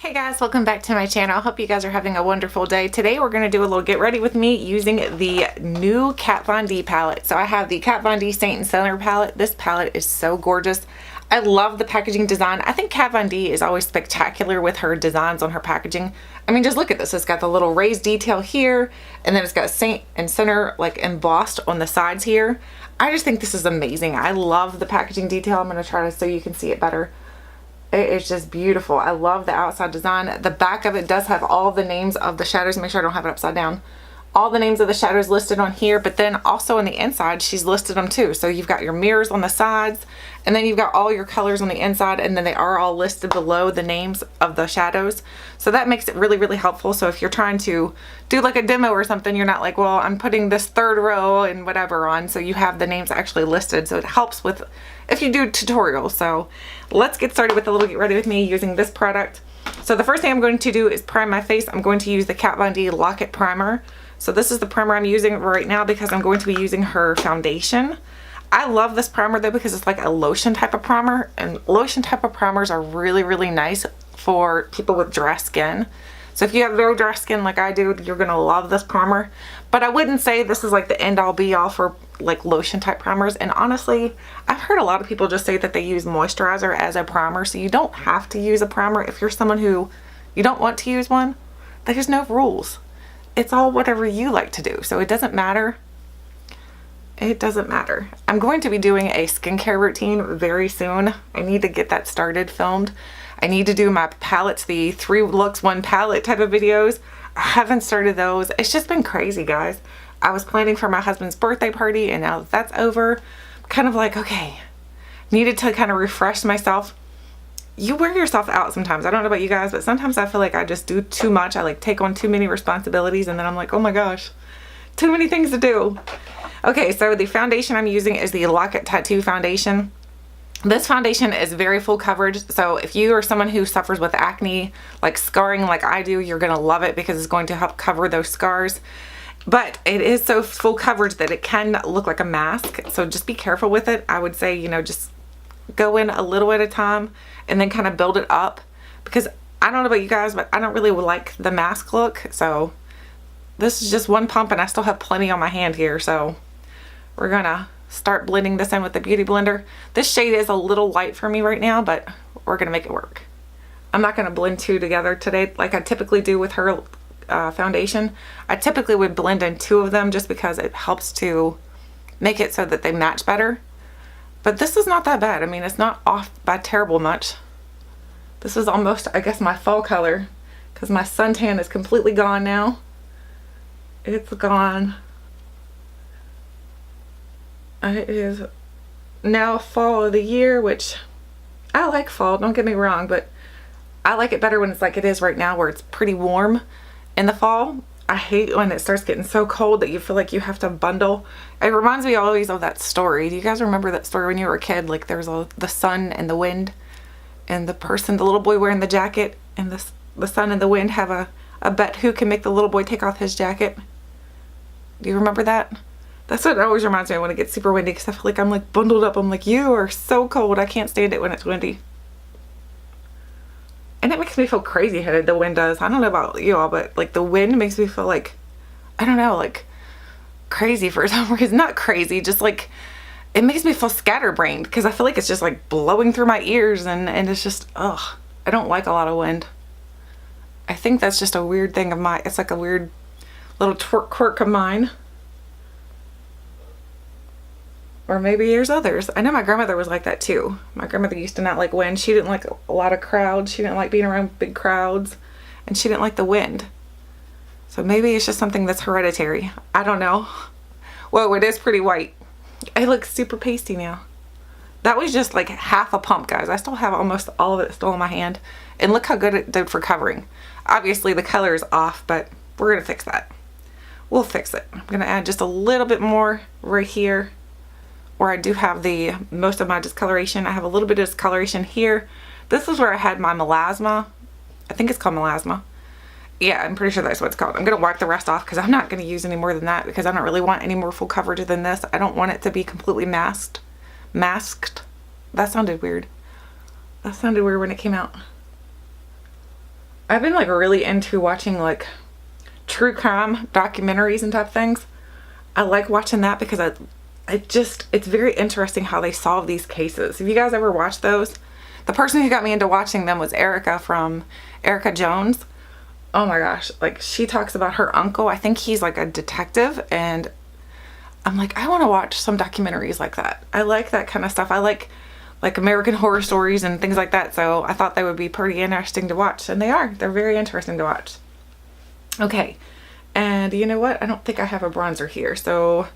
Hey guys, welcome back to my channel. Hope you guys are having a wonderful day. Today we're going to do a little get ready with me using the new Kat Von D palette. So I have the Kat Von D Saint and Sinner palette. This palette is so gorgeous. I love the packaging design. I think Kat Von D is always spectacular with her designs on her packaging. I mean, just look at this. It's got the little raised detail here, and then it's got Saint and Sinner like embossed on the sides here. I just think this is amazing. I love the packaging detail. I'm going to try to so you can see it better. It is just beautiful. I love the outside design. The back of it does have all the names of the shadows. Make sure I don't have it upside down. All the names of the shadows listed on here, but then also on the inside, she's listed them too. So you've got your mirrors on the sides, and then you've got all your colors on the inside, and then they are all listed below the names of the shadows. So that makes it really, really helpful. So if you're trying to do like a demo or something, you're not like, well, I'm putting this third row and whatever on. So you have the names actually listed. So it helps with if you do tutorials. So let's get started with a little get ready with me using this product. So the first thing I'm going to do is prime my face. I'm going to use the Kat Von D Lock-It Primer. So this is the primer I'm using right now because I'm going to be using her foundation. I love this primer though because it's like a lotion type of primer, and lotion type of primers are really, really nice for people with dry skin. So if you have very dry skin like I do, you're gonna love this primer. But I wouldn't say this is like the end all be all for like lotion type primers. And honestly, I've heard a lot of people just say that they use moisturizer as a primer. So you don't have to use a primer if you're someone who you don't want to use one. There's no rules. It's all whatever you like to do. So it doesn't matter. It doesn't matter. I'm going to be doing a skincare routine very soon. I need to get that started, filmed. I need to do my palettes, the 3 looks, 1 palette type of videos. I haven't started those. It's just been crazy, guys. I was planning for my husband's birthday party, and now that that's over, I'm kind of like, okay, needed to kind of refresh myself. You wear yourself out sometimes. I don't know about you guys, but sometimes I feel like I just do too much. I like take on too many responsibilities, and then I'm like, oh my gosh, too many things to do. Okay, so the foundation I'm using is the Lock-It Tattoo foundation. This foundation is very full coverage, so if you are someone who suffers with acne, like scarring like I do, you're gonna love it because it's going to help cover those scars. But it is so full coverage that it can look like a mask, so just be careful with it. I would say, you know, just go in a little at a time and then kind of build it up, because I don't know about you guys, but I don't really like the mask look. So this is just 1 pump, and I still have plenty on my hand here, so we're gonna start blending this in with the Beauty Blender. This shade is a little light for me right now, but we're gonna make it work. I'm not gonna blend 2 together today like I typically do with her foundation. I typically would blend in 2 of them just because it helps to make it so that they match better. But this is not that bad. I mean, it's not off by terrible much. This is almost, I guess, my fall color because my suntan is completely gone now. It's gone. It is now fall of the year, which I like fall, don't get me wrong, but I like it better when it's like it is right now where it's pretty warm in the fall. I hate when it starts getting so cold that you feel like you have to bundle. It reminds me always of that story. Do you guys remember that story when you were a kid? Like there's the sun and the wind, and the little boy wearing the jacket, and the sun and the wind have a bet who can make the little boy take off his jacket. Do you remember that? That's what it always reminds me of when it gets super windy, because I feel like I'm like bundled up. I'm like, you are so cold. I can't stand it when it's windy. And it makes me feel crazy headed, the wind does. I don't know about you all, but like the wind makes me feel like, I don't know, like crazy for some reason. Not crazy, just like it makes me feel scatterbrained because I feel like it's just like blowing through my ears, and it's just, ugh. I don't like a lot of wind. I think that's just a weird thing of mine. It's like a weird little quirk of mine. Or maybe there's others. I know my grandmother was like that too. My grandmother used to not like wind. She didn't like a lot of crowds. She didn't like being around big crowds. And she didn't like the wind. So maybe it's just something that's hereditary. I don't know. Whoa, it is pretty white. It looks super pasty now. That was just like half a pump, guys. I still have almost all of it still in my hand. And look how good it did for covering. Obviously the color is off, but we're going to fix that. We'll fix it. I'm going to add just a little bit more right here, where I do have the most of my discoloration. I have a little bit of discoloration here. This is where I had my melasma. I think it's called melasma. Yeah, I'm pretty sure that's what it's called. I'm gonna wipe the rest off because I'm not gonna use any more than that because I don't really want any more full coverage than this. I don't want it to be completely masked. That sounded weird. That sounded weird when it came out. I've been like really into watching like true crime documentaries and type things. I like watching that because it's very interesting how they solve these cases. Have you guys ever watched those? The person who got me into watching them was Erica from Erica Jones. Oh my gosh, like she talks about her uncle. I think he's like a detective, and I'm like, I want to watch some documentaries like that. I like that kind of stuff. I like American Horror Stories and things like that. So I thought they would be pretty interesting to watch, and they are. They're very interesting to watch. Okay, and you know what? I don't think I have a bronzer here. So,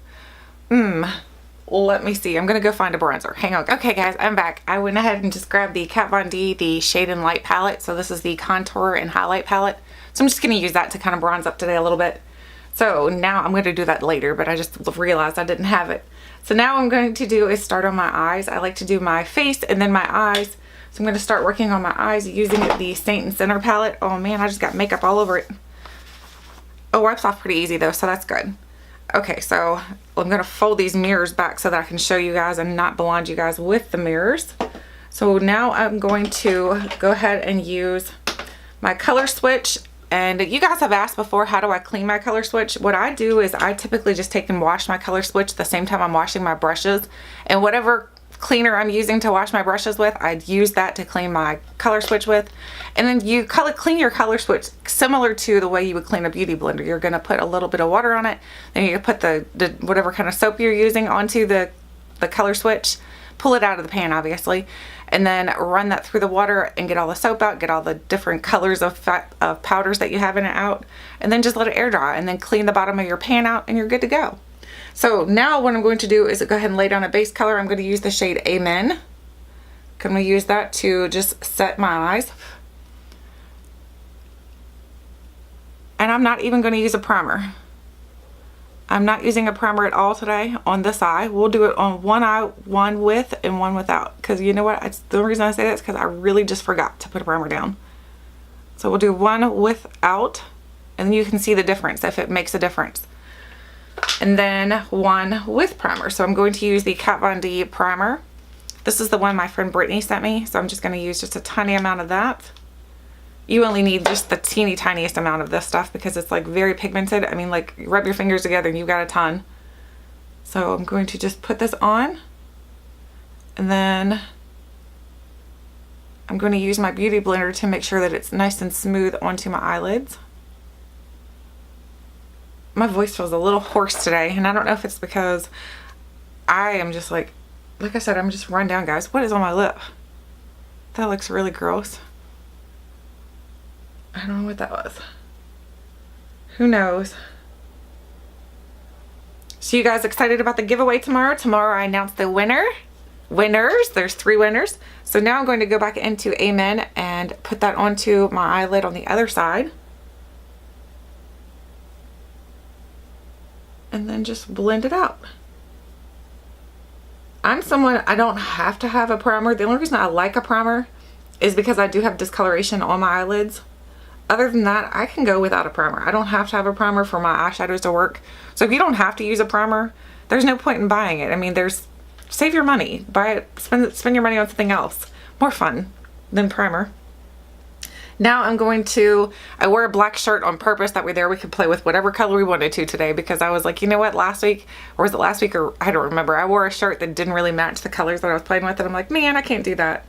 let me see. I'm gonna go find a bronzer. Hang on. Okay, guys, I'm back. I went ahead and just grabbed the Kat Von D, the Shade and Light palette. So this is the contour and highlight palette. So I'm just gonna use that to kind of bronze up today a little bit. So now I'm going to do that later, but I just realized I didn't have it. So now what I'm going to do is start on my eyes. I like to do my face and then my eyes. So I'm going to start working on my eyes using the Saint and Center palette. Oh man, I just got makeup all over it. Oh, wipes off pretty easy though, so that's good. Okay, so I'm going to fold these mirrors back so that I can show you guys and not blind you guys with the mirrors. So now I'm going to go ahead and use my color switch. And you guys have asked before, how do I clean my color switch? What I do is I typically just take and wash my color switch at the same time I'm washing my brushes. And whatever cleaner I'm using to wash my brushes with, I'd use that to clean my color switch with. And then you clean your color switch similar to the way you would clean a beauty blender. You're going to put a little bit of water on it. Then you put the whatever kind of soap you're using onto the color switch. Pull it out of the pan, obviously. And then run that through the water and get all the soap out, get all the different colors of powders that you have in it out, and then just let it air dry, and then clean the bottom of your pan out, and you're good to go. So now what I'm going to do is go ahead and lay down a base color. I'm going to use the shade Amen. I'm going to use that to just set my eyes. And I'm not even going to use a primer. I'm not using a primer at all today on this eye. We'll do it on one eye, one with and one without. Because you know what? The reason I say that is because I really just forgot to put a primer down. So we'll do one without, and then you can see the difference if it makes a difference. And then one with primer. So I'm going to use the Kat Von D primer. This is the one my friend Brittany sent me. So I'm just going to use just a tiny amount of that. You only need just the teeny tiniest amount of this stuff because it's like very pigmented. I mean, like, rub your fingers together and you've got a ton. So I'm going to just put this on, and then I'm going to use my beauty blender to make sure that it's nice and smooth onto my eyelids. My voice feels a little hoarse today, and I don't know if it's because I am just like I said, I'm just run down, guys. What is on my lip? That looks really gross. I don't know what that was. Who knows? So you guys excited about the giveaway tomorrow? Tomorrow I announce the winners. There's 3 winners. So now I'm going to go back into Amen and put that onto my eyelid on the other side. And then just blend it out. I'm someone, I don't have to have a primer. The only reason I like a primer is because I do have discoloration on my eyelids. Other than that, I can go without a primer. I don't have to have a primer for my eyeshadows to work. So if you don't have to use a primer, there's no point in buying it. I mean, save your money. Buy it, spend your money on something else. More fun than primer. Now I wore a black shirt on purpose. That way there we could play with whatever color we wanted to today, because I was like, you know what, last week, or was it last week, or I don't remember. I wore a shirt that didn't really match the colors that I was playing with, and I'm like, man, I can't do that.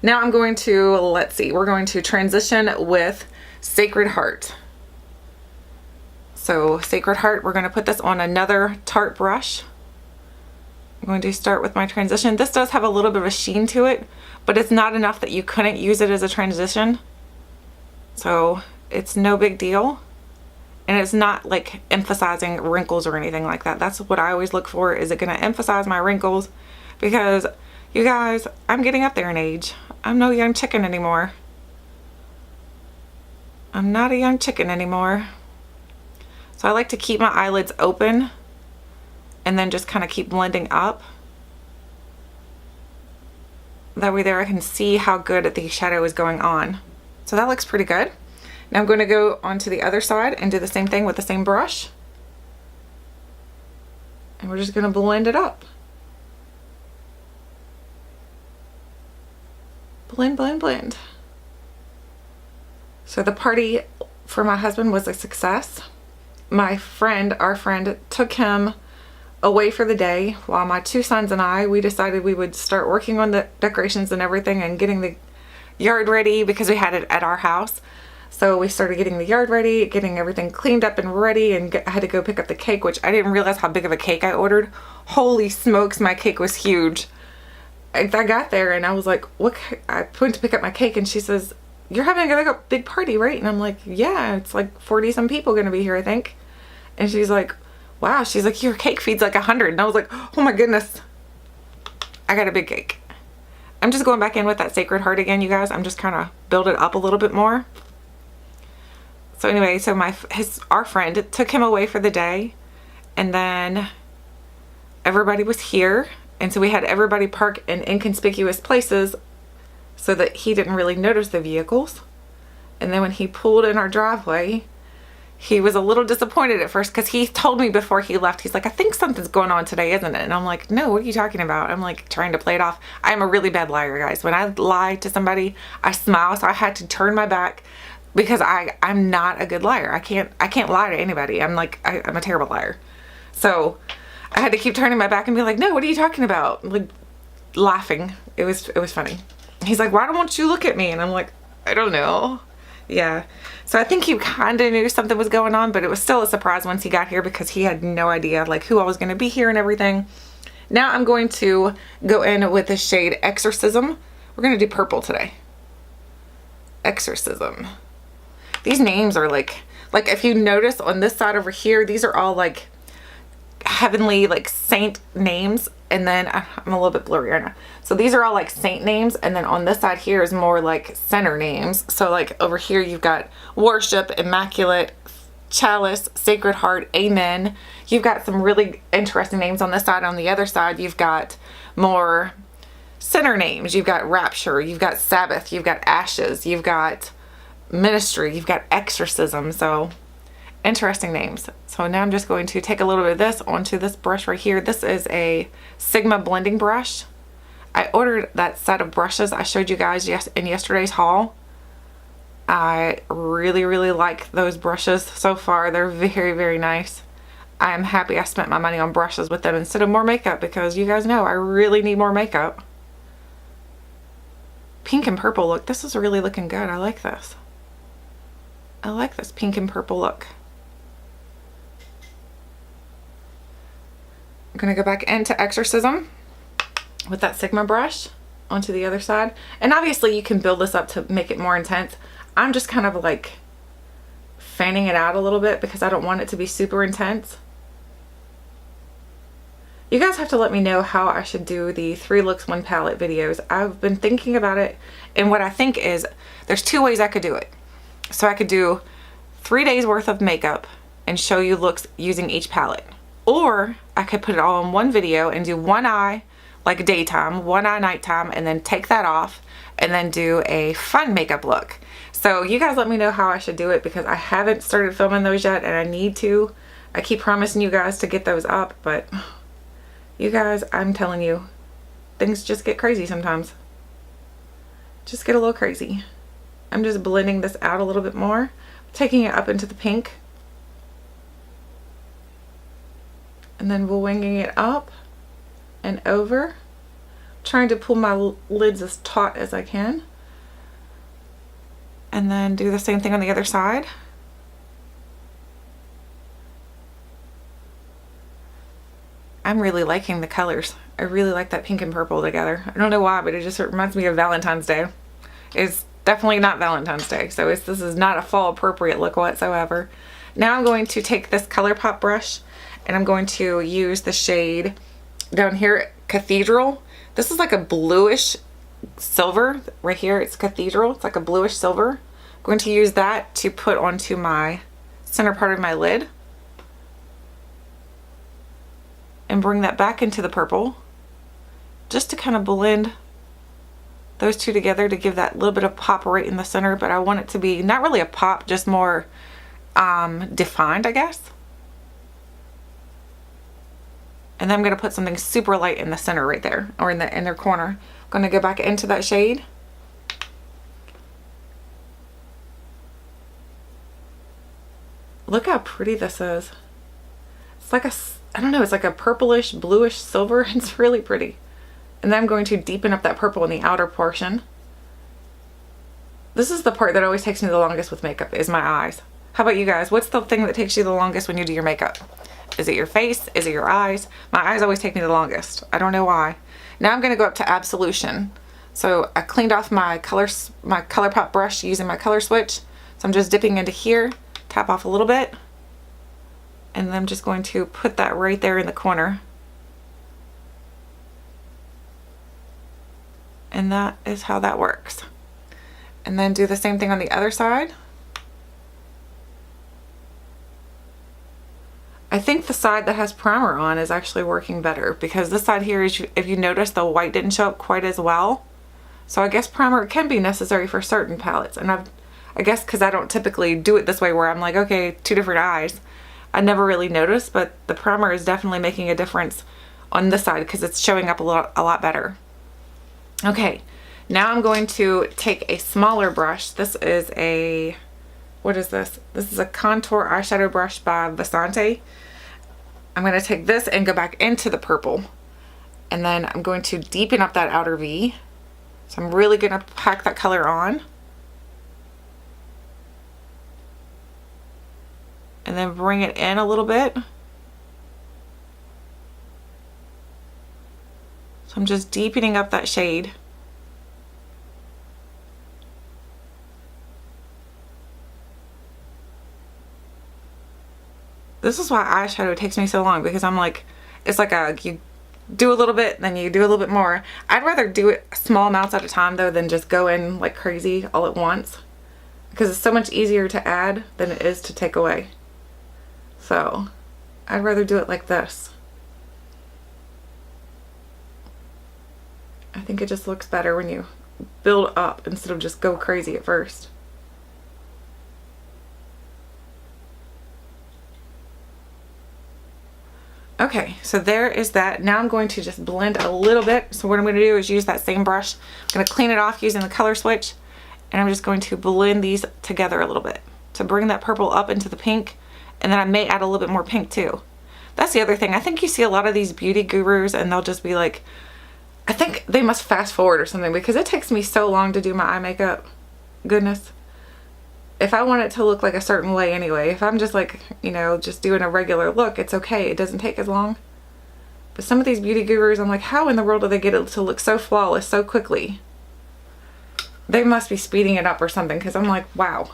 Now I'm going to, let's see, we're going to transition with Sacred Heart. So Sacred Heart, we're going to put this on another Tarte brush. I'm going to start with my transition. This does have a little bit of a sheen to it, but it's not enough that you couldn't use it as a transition. So it's no big deal. And it's not like emphasizing wrinkles or anything like that. That's what I always look for. Is it going to emphasize my wrinkles? Because you guys, I'm getting up there in age. I'm no young chicken anymore. I'm not a young chicken anymore. So I like to keep my eyelids open and then just kind of keep blending up. That way there I can see how good the shadow is going on. So that looks pretty good. Now I'm going to go onto the other side and do the same thing with the same brush. And we're just going to blend it up. Blend, blend, blend. So the party for my husband was a success. Our friend took him away for the day while my two sons and we decided we would start working on the decorations and everything and getting the yard ready because we had it at our house. So we started getting the yard ready, getting everything cleaned up and ready, and I had to go pick up the cake, which I didn't realize how big of a cake I ordered. Holy smokes, my cake was huge. I got there and I was like, what? I went to pick up my cake and she says, you're having a big party, right? And I'm like, yeah, it's like 40 some people gonna be here, I think. And she's like, wow. She's like, your cake feeds like 100. And I was like, oh my goodness, I got a big cake. I'm just going back in with that Sacred Heart again, you guys. I'm just kind of build it up a little bit more. So anyway, so our friend took him away for the day, and then everybody was here, and so we had everybody park in inconspicuous places so that he didn't really notice the vehicles. And then when he pulled in our driveway, he was a little disappointed at first because he told me before he left, he's like, I think something's going on today, isn't it? And I'm like, no, what are you talking about? I'm like trying to play it off. I'm a really bad liar, guys. When I lie to somebody, I smile, so I had to turn my back because I'm not a good liar. I can't lie to anybody. I'm a terrible liar. So I had to keep turning my back and be like, no, what are you talking about? Like laughing. It was funny. He's like, why don't you look at me? And I'm like, I don't know. Yeah. So I think he kind of knew something was going on, but it was still a surprise once he got here because he had no idea like who I was going to be here and everything. Now I'm going to go in with the shade Exorcism. We're going to do purple today. Exorcism. These names are like if you notice on this side over here, these are all like heavenly like saint names. And then I'm a little bit blurry right now. So these are all like saint names. And then on this side here is more like center names. So like over here, you've got Worship, Immaculate, Chalice, Sacred Heart, Amen. You've got some really interesting names on this side. On the other side, you've got more center names. You've got Rapture, you've got Sabbath, you've got Ashes, you've got Ministry, you've got Exorcism. So interesting names. So now I'm just going to take a little bit of this onto this brush right here. This is a Sigma blending brush. I ordered that set of brushes I showed you guys in yesterday's haul. I really, really like those brushes so far. They're very, very nice. I am happy I spent my money on brushes with them instead of more makeup because you guys know I really need more makeup. Pink and purple look. This is really looking good. I like this. I like this pink and purple look. I'm going to go back into Exorcism with that Sigma brush onto the other side. And obviously you can build this up to make it more intense. I'm just kind of like fanning it out a little bit because I don't want it to be super intense. You guys have to let me know how I should do the 3 looks 1 palette videos. I've been thinking about it, and what I think is there's 2 ways I could do it. So I could do 3 days worth of makeup and show you looks using each palette. Or I could put it all in one video and do one eye like daytime, one eye nighttime, and then take that off and then do a fun makeup look. So you guys let me know how I should do it because I haven't started filming those yet and I need to. I keep promising you guys to get those up, but you guys, I'm telling you, things just get crazy sometimes. Just get a little crazy. I'm just blending this out a little bit more, taking it up into the pink. And then winging it up and over, trying to pull my lids as taut as I can. And then do the same thing on the other side. I'm really liking the colors. I really like that pink and purple together. I don't know why, but it just reminds me of Valentine's Day. It's definitely not Valentine's Day, so this is not a fall appropriate look whatsoever. Now I'm going to take this ColourPop brush and I'm going to use the shade down here, Cathedral. This is like a bluish silver right here. It's Cathedral. It's like a bluish silver. I'm going to use that to put onto my center part of my lid and bring that back into the purple just to kind of blend those two together to give that little bit of pop right in the center. But I want it to be not really a pop, just more defined, I guess. And then I'm going to put something super light in the center right there, or in the inner corner. I'm going to go back into that shade. Look how pretty this is. It's like a, I don't know, it's like a purplish, bluish silver. It's really pretty. And then I'm going to deepen up that purple in the outer portion. This is the part that always takes me the longest with makeup, is my eyes. How about you guys? What's the thing that takes you the longest when you do your makeup? Is it your face? Is it your eyes? My eyes always take me the longest. I don't know why. Now I'm going to go up to absolution. So I cleaned off my ColourPop brush using my color switch. So I'm just dipping into here, tap off a little bit, and then I'm just going to put that right there in the corner. And that is how that works. And then do the same thing on the other side. I think the side that has primer on is actually working better, because this side here is, if you notice, the white didn't show up quite as well. So I guess primer can be necessary for certain palettes. And I guess because I don't typically do it this way where I'm like, okay, two different eyes, I never really noticed, but the primer is definitely making a difference on this side because it's showing up a lot better. Okay, now I'm going to take a smaller brush. This is a, what is this? This is a contour eyeshadow brush by Vasante. I'm going to take this and go back into the purple. And then I'm going to deepen up that outer V. So I'm really going to pack that color on. And then bring it in a little bit. So I'm just deepening up that shade. This is why eyeshadow takes me so long, because I'm like, it's like you do a little bit, then you do a little bit more. I'd rather do it small amounts at a time though than just go in like crazy all at once, because it's so much easier to add than it is to take away. So I'd rather do it like this. I think it just looks better when you build up instead of just go crazy at first. Okay, so there is that. Now I'm going to just blend a little bit. So what I'm going to do is use that same brush. I'm going to clean it off using the color switch, and I'm just going to blend these together a little bit to bring that purple up into the pink, and then I may add a little bit more pink too. That's the other thing. I think you see a lot of these beauty gurus and they'll just be like, I think they must fast forward or something, because it takes me so long to do my eye makeup. Goodness. If I want it to look like a certain way anyway, if I'm just like, you know, just doing a regular look, it's okay. It doesn't take as long. But some of these beauty gurus, I'm like, how in the world do they get it to look so flawless so quickly? They must be speeding it up or something, because I'm like, wow,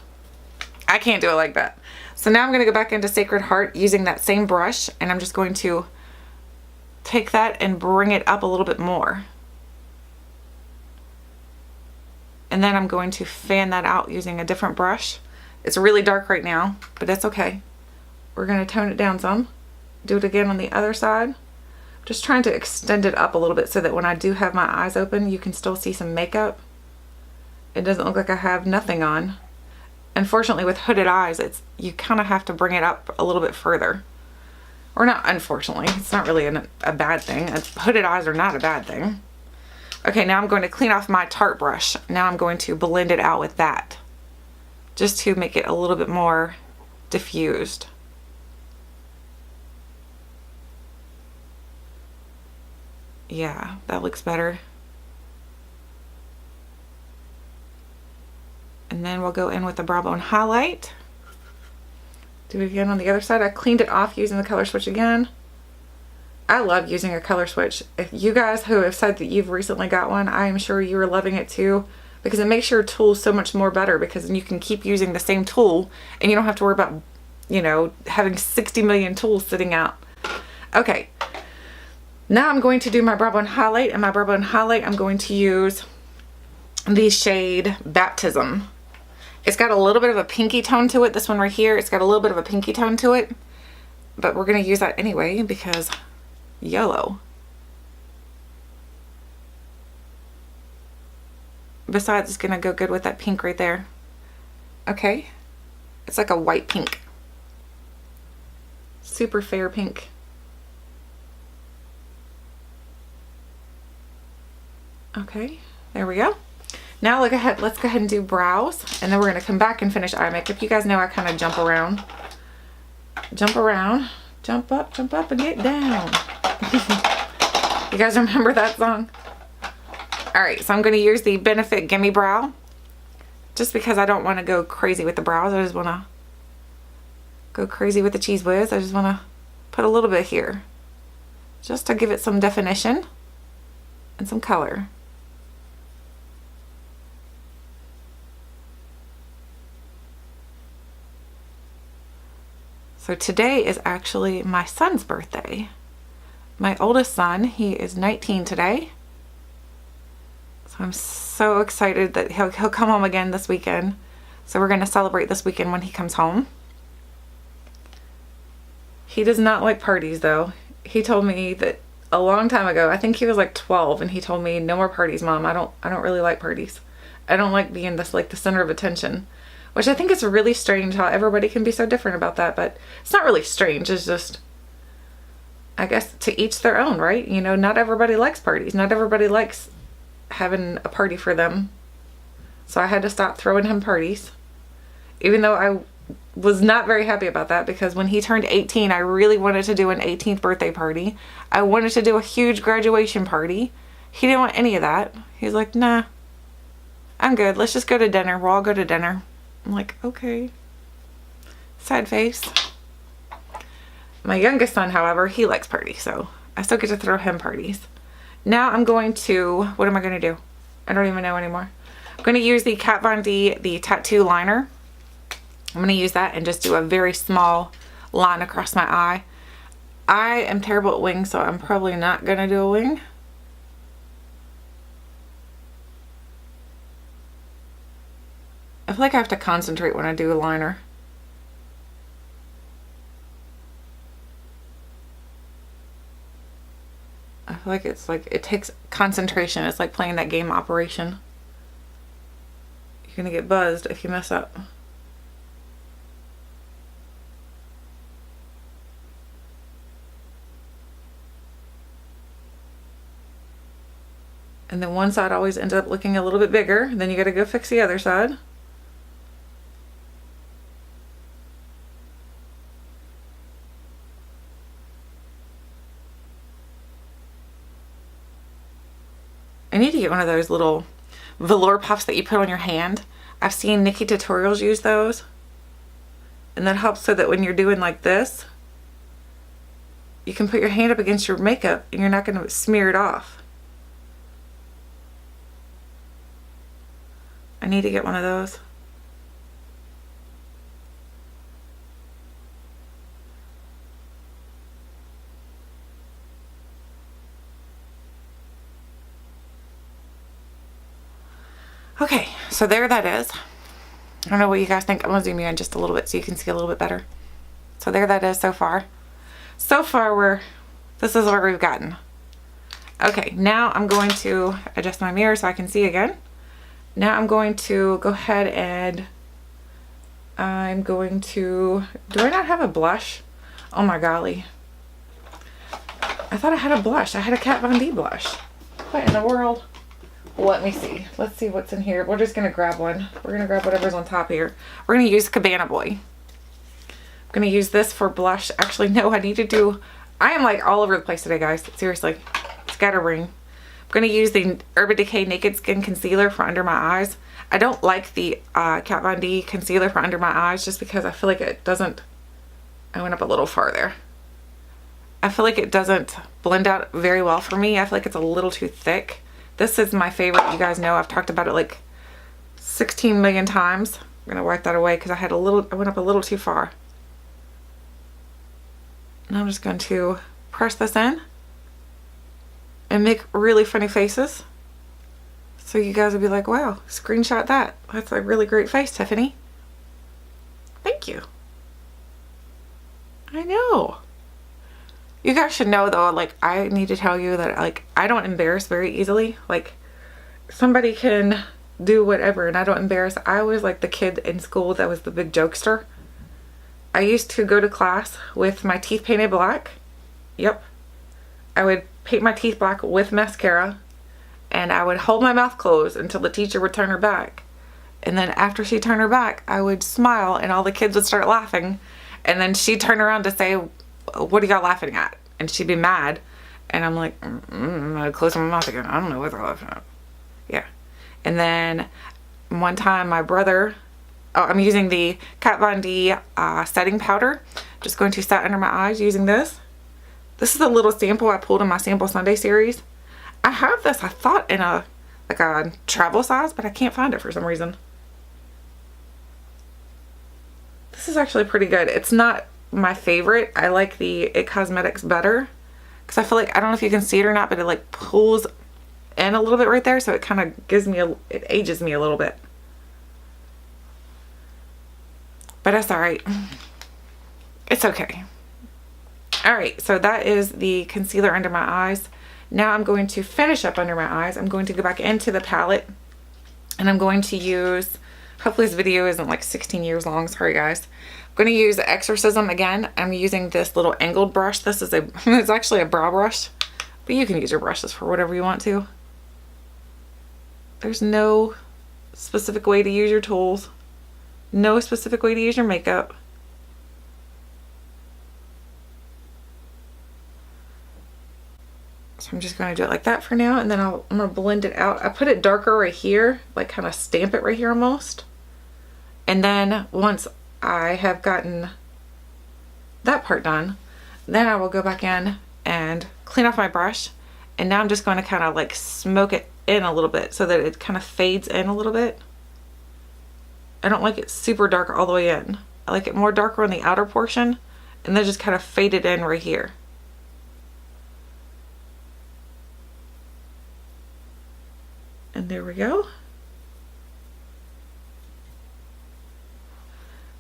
I can't do it like that. So now I'm going to go back into Sacred Heart using that same brush, and I'm just going to take that and bring it up a little bit more. And then I'm going to fan that out using a different brush. It's really dark right now, but it's okay. We're going to tone it down some. Do it again on the other side. Just trying to extend it up a little bit so that when I do have my eyes open, you can still see some makeup. It doesn't look like I have nothing on. Unfortunately, with hooded eyes, you kind of have to bring it up a little bit further. Or not, unfortunately. It's not really a bad thing. Hooded eyes are not a bad thing. Okay, now I'm going to clean off my Tarte brush. Now I'm going to blend it out with that, just to make it a little bit more diffused. Yeah, that looks better. And then we'll go in with the brow bone highlight. Do it again on the other side. I cleaned it off using the color switch again. I love using a color switch. If you guys who have said that you've recently got one, I am sure you are loving it too, because it makes your tool so much more better, because then you can keep using the same tool and you don't have to worry about, you know, having 60 million tools sitting out. Okay, now I'm going to do my brow bone highlight, and my brow bone highlight I'm going to use the shade Baptism. It's got a little bit of a pinky tone to it. This one right here, it's got a little bit of a pinky tone to it, but we're going to use that anyway because YOLO. Besides, it's going to go good with that pink right there. Okay, it's like a white pink. Super fair pink. Okay, there we go. Now let's go ahead and do brows, and then we're going to come back and finish eye makeup. You guys know I kind of jump around. jump around, jump up and get down. You guys remember that song? All right, so I'm going to use the Benefit Gimme Brow just because I don't want to go crazy with the brows. I just want to go crazy with the Cheese Whiz. I just want to put a little bit here just to give it some definition and some color. So today is actually my son's birthday. My oldest son, he is 19 today. So I'm so excited that he'll come home again this weekend. So we're going to celebrate this weekend when he comes home. He does not like parties though. He told me that a long time ago, I think he was like 12, and he told me, "No more parties, Mom. I don't really like parties. I don't like being this like the center of attention." Which I think is really strange how everybody can be so different about that, but it's not really strange. It's just, I guess, to each their own, right? You know, not everybody likes parties. Not everybody likes having a party for them. So I had to stop throwing him parties. Even though I was not very happy about that, because when he turned 18, I really wanted to do an 18th birthday party. I wanted to do a huge graduation party. He didn't want any of that. He's like, "Nah, I'm good. Let's just go to dinner. We'll all go to dinner." I'm like, okay. Sad face. My youngest son, however, he likes parties, so I still get to throw him parties. Now I'm going to, what am I going to do? I don't even know anymore. I'm going to use the Kat Von D, the tattoo liner. I'm going to use that and just do a very small line across my eye. I am terrible at wings, so I'm probably not going to do a wing. I feel like I have to concentrate when I do a liner. I feel like it takes concentration. It's like playing that game Operation. You're gonna get buzzed if you mess up. And then one side always ends up looking a little bit bigger. Then you gotta go fix the other side. I need to get one of those little velour puffs that you put on your hand. I've seen Nikki tutorials use those. And that helps so that when you're doing like this, you can put your hand up against your makeup and you're not going to smear it off. I need to get one of those. Okay, so there that is. I don't know what you guys think. I'm gonna zoom you in just a little bit so you can see a little bit better. So there that is so far. So far this is where we've gotten. Okay, now I'm going to adjust my mirror so I can see again. Now I'm going to go ahead and I'm going to, do I not have a blush? Oh my golly. I thought I had a blush. I had a Kat Von D blush. What in the world? Let me see. Let's see what's in here. We're just going to grab one. We're going to grab whatever's on top here. We're going to use Cabana Boy. I'm going to use this for blush. Actually, no, I need to do... I am like all over the place today, guys. Seriously. Scatterbrain. I'm going to use the Urban Decay Naked Skin Concealer for under my eyes. I don't like the Kat Von D concealer for under my eyes just because I feel like it doesn't... I went up a little farther. I feel like it doesn't blend out very well for me. I feel like it's a little too thick. This is my favorite. You guys know I've talked about it like 16 million times. I'm going to wipe that away because I went up a little too far. And I'm just going to press this in and make really funny faces. So you guys will be like, wow, screenshot that. That's a really great face, Tiffany. Thank you. I know. You guys should know though, like, I need to tell you that, like, I don't embarrass very easily. Like, somebody can do whatever and I don't embarrass. I was like the kid in school that was the big jokester. I used to go to class with my teeth painted black. Yep. I would paint my teeth black with mascara and I would hold my mouth closed until the teacher would turn her back. And then after she turned her back, I would smile and all the kids would start laughing. And then she'd turn around to say, what are y'all laughing at? And she'd be mad. And I'm like, I'd close my mouth again. I don't know what they're laughing at. Yeah. And then one time my brother, I'm using the Kat Von D setting powder. Just going to set under my eyes using this. This is a little sample I pulled in my Sample Sunday series. I have this, I thought, in a travel size, but I can't find it for some reason. This is actually pretty good. It's not my favorite. I like the It Cosmetics better because I feel like, I don't know if you can see it or not, but it like pulls in a little bit right there, so it kind of gives me it ages me a little bit. But that's all right. It's okay. All right, so that is the concealer under my eyes. Now I'm going to finish up under my eyes. I'm going to go back into the palette and I'm going to use, hopefully this video isn't like 16 years long, sorry guys. I'm going to use Exorcism again. I'm using this little angled brush. This is it's actually a brow brush, but you can use your brushes for whatever you want to. There's no specific way to use your tools. No specific way to use your makeup. So I'm just going to do it like that for now, and then I'm going to blend it out. I put it darker right here, like kind of stamp it right here almost. And then once I have gotten that part done, then I will go back in and clean off my brush. And now I'm just going to kind of like smoke it in a little bit so that it kind of fades in a little bit. I don't like it super dark all the way in. I like it more darker on the outer portion and then just kind of fade it in right here. And there we go.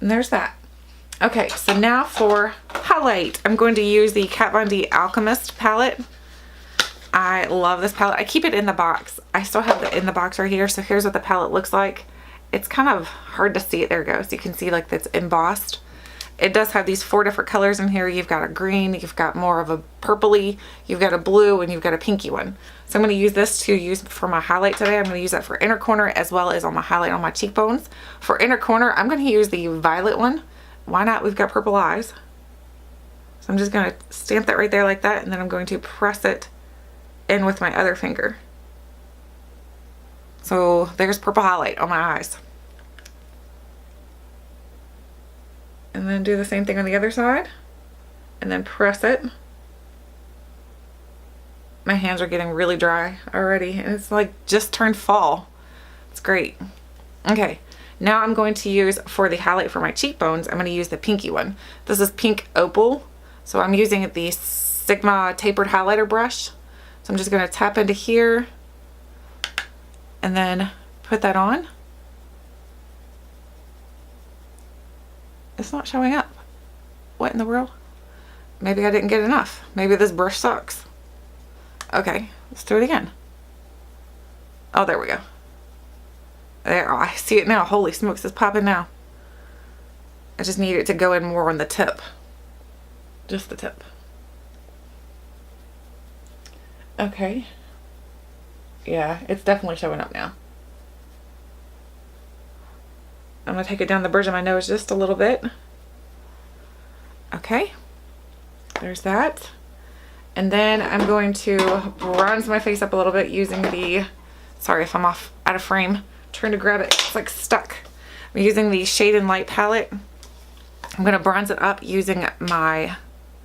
And there's that. Okay, so now for highlight. I'm going to use the Kat Von D Alchemist palette. I love this palette. I keep it in the box. I still have it in the box right here. So here's what the palette looks like. It's kind of hard to see it. There it goes. You can see like that's embossed. It does have these 4 different colors in here. You've got a green, you've got more of a purpley, you've got a blue, and you've got a pinky one. So I'm going to use this to use for my highlight today. I'm going to use that for inner corner as well as on my highlight on my cheekbones. For inner corner, I'm going to use the violet one. Why not? We've got purple eyes. So I'm just going to stamp that right there like that, and then I'm going to press it in with my other finger. So there's purple highlight on my eyes. And then do the same thing on the other side. And then press it. My hands are getting really dry already. And it's like just turned fall. It's great. Okay. Now I'm going to use, for the highlight for my cheekbones, I'm going to use the pinky one. This is Pink Opal. So I'm using the Sigma tapered highlighter brush. So I'm just going to tap into here. And then put that on. It's not showing up. What in the world? Maybe I didn't get enough. Maybe this brush sucks. Okay, let's do it again. Oh, there we go. There, oh, I see it now. Holy smokes, it's popping now. I just need it to go in more on the tip. Just the tip. Okay. Yeah, it's definitely showing up now. I'm going to take it down the bridge of my nose just a little bit. Okay. There's that. And then I'm going to bronze my face up a little bit using the, sorry if I'm off out of frame, I'm trying to grab it, it's like stuck. I'm using the Shade and Light palette. I'm going to bronze it up using my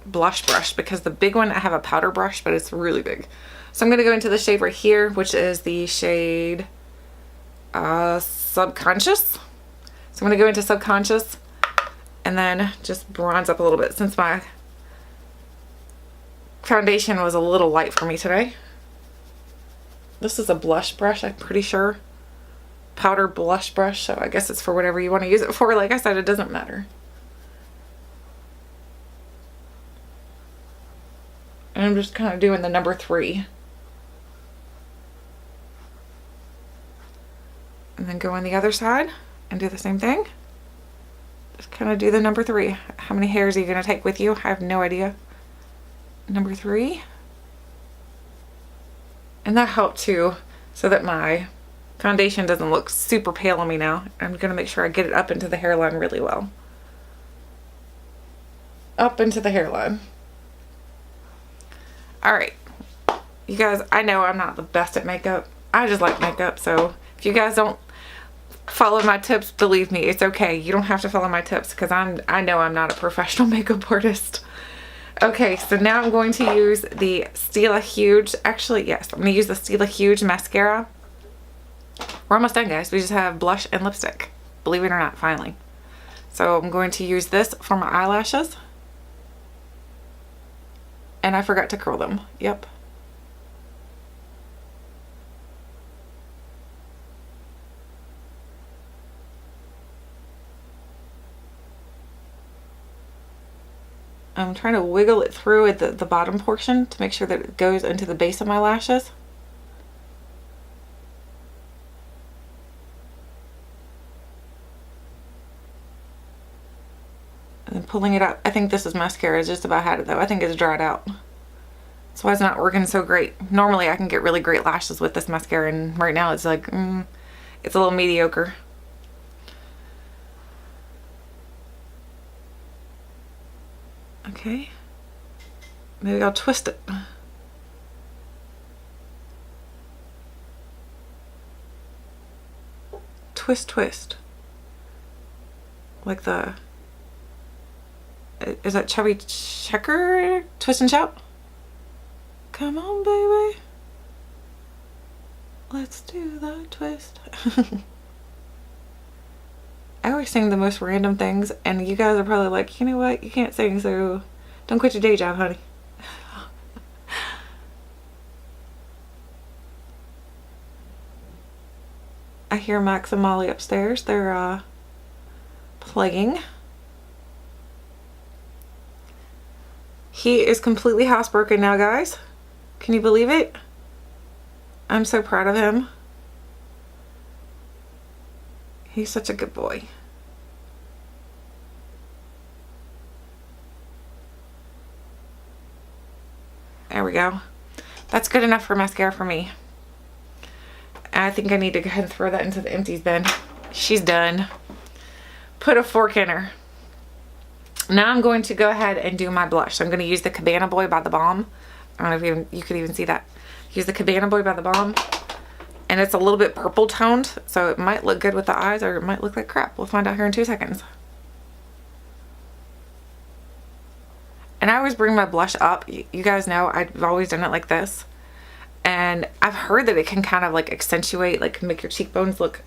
blush brush because the big one, I have a powder brush, but it's really big. So I'm going to go into the shade right here, which is the shade Subconscious. So I'm going to go into Subconscious and then just bronze up a little bit since my foundation was a little light for me today. This is a blush brush, I'm pretty sure. Powder blush brush, so I guess it's for whatever you want to use it for. Like I said, it doesn't matter. And I'm just kind of doing the number 3. And then go on the other side and do the same thing. Just kind of do the number 3. How many hairs are you going to take with you? I have no idea. Number 3. And that helped too, so that my foundation doesn't look super pale on me now. I'm going to make sure I get it up into the hairline really well. up into the hairline. Alright, you guys, I know I'm not the best at makeup. I just like makeup, so if you guys don't follow my tips, believe me, it's okay. You don't have to follow my tips because I know I'm not a professional makeup artist. Okay, so now I'm going to use the Stila Huge. Actually, yes, I'm going to use the Stila Huge mascara. We're almost done, guys. We just have blush and lipstick. Believe it or not, finally. So I'm going to use this for my eyelashes. And I forgot to curl them. Yep. I'm trying to wiggle it through at the bottom portion to make sure that it goes into the base of my lashes. And then pulling it out. I think this is mascara. I just about had it though. I think it's dried out. That's why it's not working so great. Normally I can get really great lashes with this mascara, and right now it's like, it's a little mediocre. Okay, maybe I'll twist it. Twist, twist. Like the, is that Chubby Checker? Twist and shout? Come on, baby. Let's do the twist. I always sing the most random things, and you guys are probably like, you know what, you can't sing, so don't quit your day job, honey. I hear Max and Molly upstairs. They're playing. He is completely housebroken now, guys. Can you believe it? I'm so proud of him. He's such a good boy. There we go. That's good enough for mascara for me. I think I need to go ahead and throw that into the empties bin. She's done. Put a fork in her. Now I'm going to go ahead and do my blush. I'm going to use the Cabana Boy by the Balm. I don't know if you could even see that. Use the Cabana Boy by the Balm. And it's a little bit purple toned, so it might look good with the eyes or it might look like crap. We'll find out here in 2 seconds. And I always bring my blush up. You guys know I've always done it like this. And I've heard that it can kind of like accentuate, like make your cheekbones look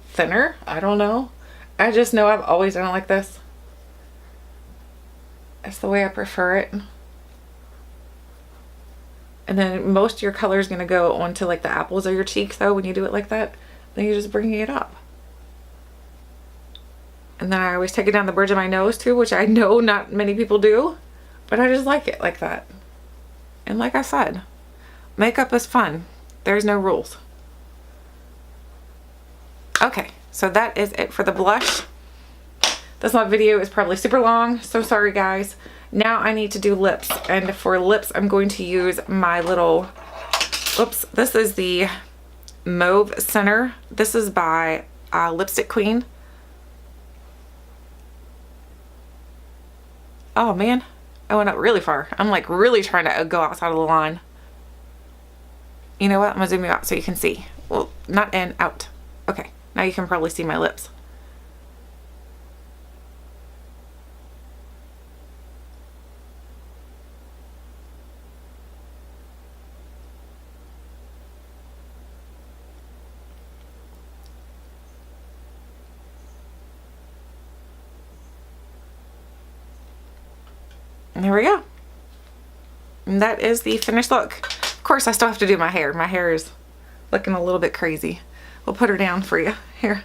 thinner. I don't know. I just know I've always done it like this. That's the way I prefer it. And then most of your color is going to go onto like the apples of your cheeks though when you do it like that. Then you're just bringing it up. And then I always take it down the bridge of my nose too, which I know not many people do. But I just like it like that. And like I said, makeup is fun. There's no rules. Okay, so that is it for the blush. This video is probably super long, so sorry guys. Now I need to do lips, and for lips I'm going to use my little, oops, this is the Mauve Center. This is by Lipstick Queen. Oh man, I went up really far. I'm like really trying to go outside of the line. You know what, I'm gonna zoom you out so you can see. Well, not in, out. Okay, now you can probably see my lips. And there we go. And that is the finished look. Of course, I still have to do my hair. My hair is looking a little bit crazy. We'll put her down for you. Here.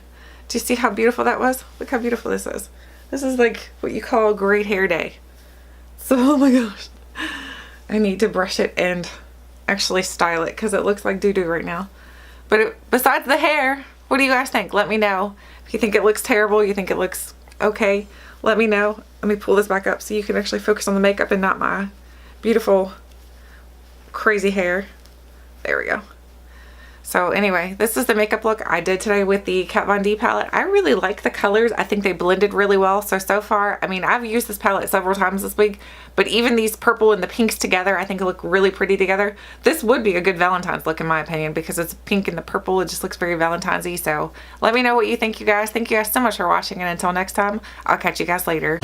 Do you see how beautiful that was? Look how beautiful this is. This is like what you call a great hair day. So, oh my gosh. I need to brush it and actually style it because it looks like doo-doo right now. But besides the hair, what do you guys think? Let me know. If you think it looks terrible, you think it looks okay, let me know. Let me pull this back up so you can actually focus on the makeup and not my beautiful crazy hair. There we go. So anyway, this is the makeup look I did today with the Kat Von D palette. I really like the colors. I think they blended really well. So far, I mean, I've used this palette several times this week, but even these purple and the pinks together, I think look really pretty together. This would be a good Valentine's look in my opinion, because it's pink and the purple. It just looks very Valentine's-y. So let me know what you think, you guys. Thank you guys so much for watching, and until next time, I'll catch you guys later.